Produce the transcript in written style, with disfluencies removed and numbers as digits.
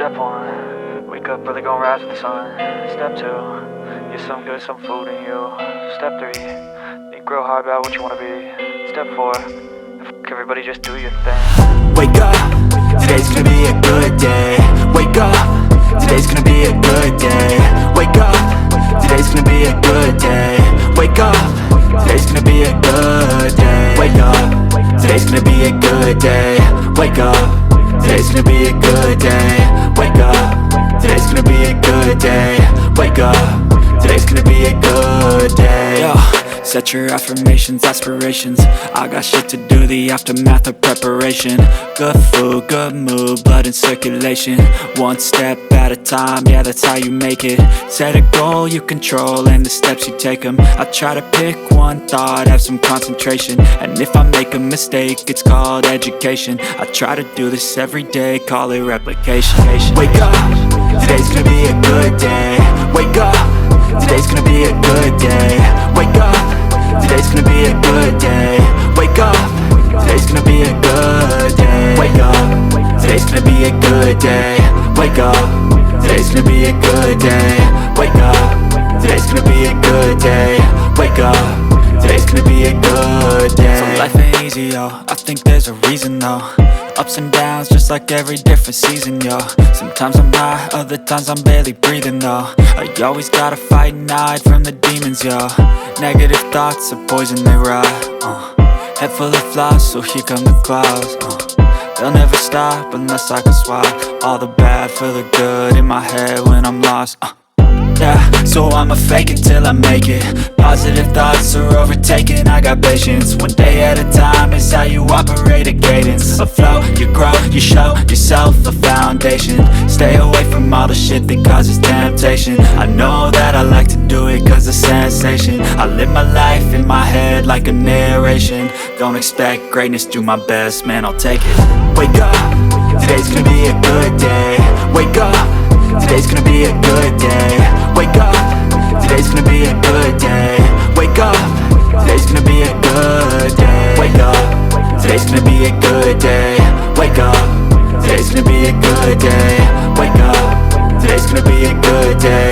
Step 1, wake up early, gon' rise with the sun. Step 2, get some good, some food in you. Step 3, think real hard about what you wanna be. Step 4, everybody just do your thing. Wake up, today's gonna be a good day. Wake up, today's gonna be a good day. Wake up, today's gonna be a good day. Wake up, today's gonna be a good day. Wake up, today's gonna be a good day. Wake up, today's gonna be a good day. Wake up, today's gonna be a good day. Wake up, today's gonna be a good day. Yo, set your affirmations, aspirations. I got shit to do, the aftermath of preparation. Good food, good mood, blood in circulation. One step at a time, yeah, that's how you make it. Set a goal you control and the steps you take them. I try to pick one thought, have some concentration. And if I make a mistake, it's called education. I try to do this every day, call it replication. Wake up, today's gonna be a good day. Wake up, today's gonna be a good day. Wake up, today's gonna be a good day. Wake up, today's gonna be a good day. Wake up, today's gonna be a good day. Wake up, today's gonna be a good day. Wake up, today's gonna be a good day. Wake up, today's gonna be a good day. So life ain't easy, yo, I think there's a reason though. Ups and downs, just like every different season, yo. Sometimes I'm high, other times I'm barely breathing, though. I always gotta fight and hide from the demons, yo. Negative thoughts are poison, they rot. Head full of flies, so here come the clouds. They'll never stop unless I can swap all the bad for the good in my head when I'm lost. Yeah, so I'ma fake it till I make it. Positive thoughts are overtaken, I got patience. One day at a time is how you operate a cadence. A flow, you grow, you show yourself a foundation. Stay away from all the shit that causes temptation. I know that I like to do it cause it's sensation. I live my life in my head like a narration. Don't expect greatness, do my best, man, I'll take it. Wake up, today's gonna be a good day. Wake up, today's gonna be a good day. Wake up, today's gonna be a good day. Wake up, today's gonna be a good day. Wake up, today's gonna be a good day. Wake up, today's gonna be a good day. Wake up, today's gonna be a good day.